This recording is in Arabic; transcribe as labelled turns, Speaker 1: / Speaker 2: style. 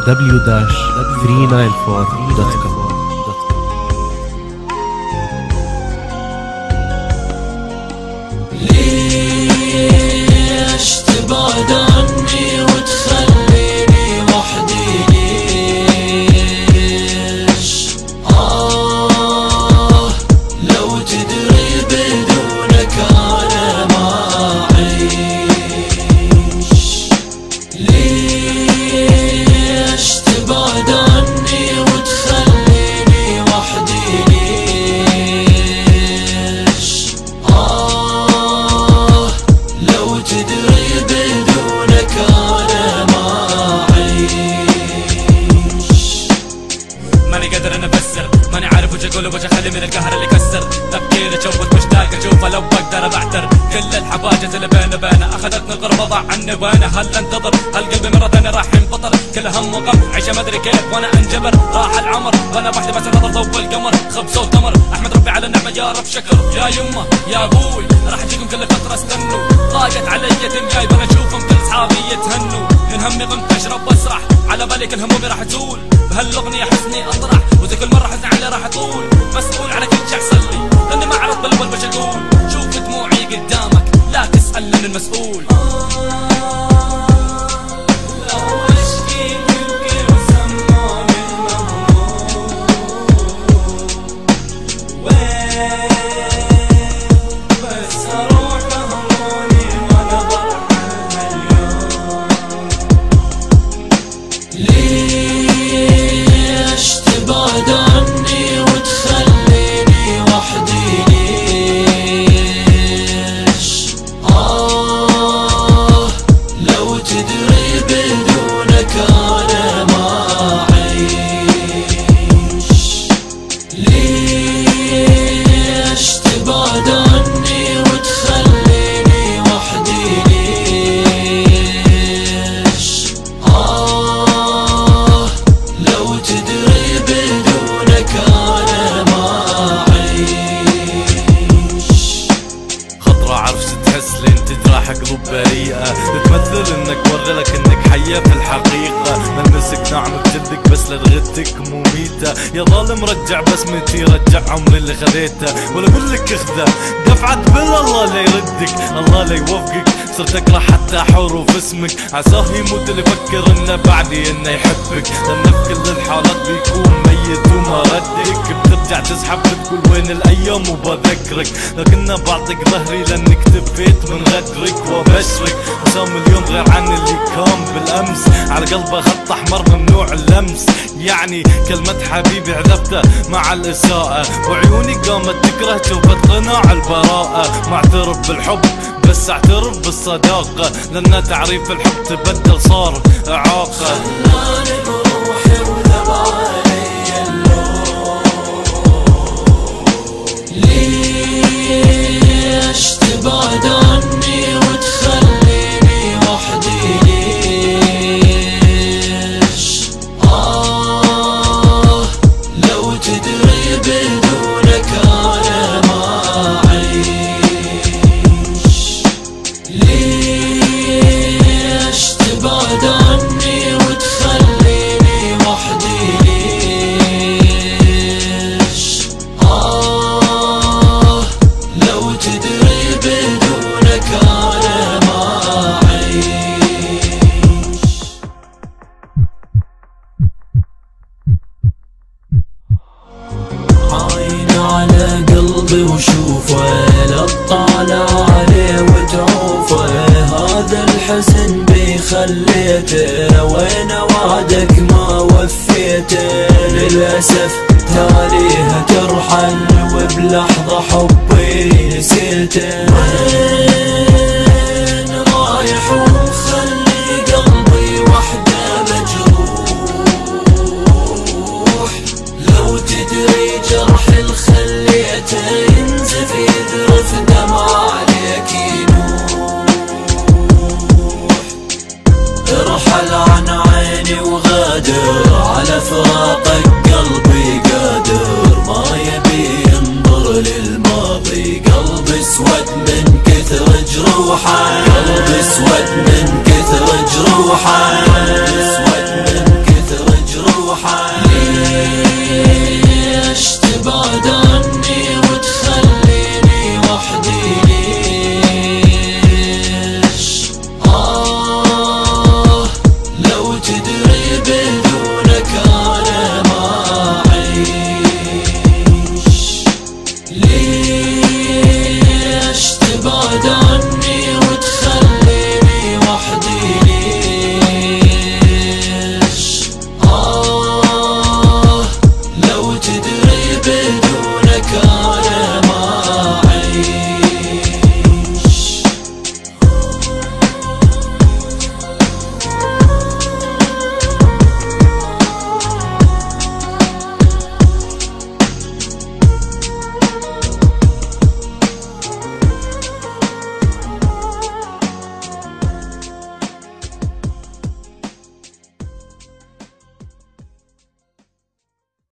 Speaker 1: www.394.com.
Speaker 2: ليش تبعد عني وتخليني وحدي؟ ليش لو تدري بدونك أنا ما أعيش. ليش تبعد عني وتخليني وحدي؟ ليش لو تدري بدونك أنا ما أعيش.
Speaker 3: ماني قادر انا افسر، ماني عارف وش اقول وش اخلي من القهر اللي كسر تفكيري. شوفت مشتاق اشوفه لو بقدر بعتر كل الحواجز اللي بينا اخذتني الغربة ضاع عني وانا هل انتظر هالقلبي مرة ثانية راح ينفطر. كل هم وغم عيشه ما ادري كيف وانا انجبر. راح العمر وانا وحدي بس انتظر ضوء القمر. خبز وتمر احمد ربي على النعمة يا رب شكر. يا يمه يا ابوي راح اجيكم كل فترة استنوا. ضاقت علي دنياي بغى اشوفهم كل اصحابي يتهنوا. من همي قمت اشرب واسرح على بالي كل همومي راح تزول. بهالاغنية حزني اطرح وزي كل مرة حزني علي راح اطول. مسؤول على كل شي يحصل لي لاني ما اعرف بالبل وش اقول. شوف دموعي قدامك لا تسأل من المسؤول.
Speaker 2: ليش تبعد عني وتخليني وحدي؟ ليش لو تدري بدونك أنا ما أعيش. ليش تبعد عني وتخليني وحدي؟ ليش لو تدري بدونك أنا ما أعيش.
Speaker 4: خطرة عرفت تحس لين تجرح قلوب بريئة. تمثل انك ورلك انك حية في الحقيقة. ملمسك ناعم بجلدك بس لدغتك مميتة. يا ظالم رجع بسمتي رجع عمري اللي خذيته. ولا اقول لك اخذه دفعة بلا الله لا يردك الله لا يوفقك. صرت اكره حتى حروف اسمك. عساه يموت اللي يفكر انه بعدي انه يحبك. لانه في كل الحالات بيكون ميت وما ردك. بترجع تسحب بتقول وين الايام وبذكرك. لكنه بعطيك ظهري لانك تبيت من غدرك. وابشرك وسام اليوم غير عن اللي كان بالامس. على قلبه خط احمر ممنوع اللمس. يعني كلمة حبيبي عذبته مع الاساءة. وعيوني قامت تكره شوفت قناع البراءة. ما اعترف بالحب بس اعترف بالصداقة. لان تعريف الحب تبدل صار اعاقة.
Speaker 2: خلاني بروحي وذب علي اللوم. ليش تبعد عني وتخليني وحدي؟ ليش لو تدري بدونك أنا ما أعيش. ليش تبعد عني وتخليني وحدي؟ ليش لو تدري بدونك أنا ما أعيش. عين على قلبي وشوفه لا تطالع عليه وتعوفه. هذا الحزن بخليته وين وعدك ما وفيته. للأسف تاليها ترحل وبلحظة حبي نسيته. وين رايح ومخلي قلبي وحده مجروح. لو تدري جرح الخليته ينزف يذرف دمع عليك ينوح. ارحل عن عيني وغادر على فراقك قلبي قادر. ما يبي ينظر للماضي قلبي اسود من كثر جروحه. قلبي اسود من كثر جروحه.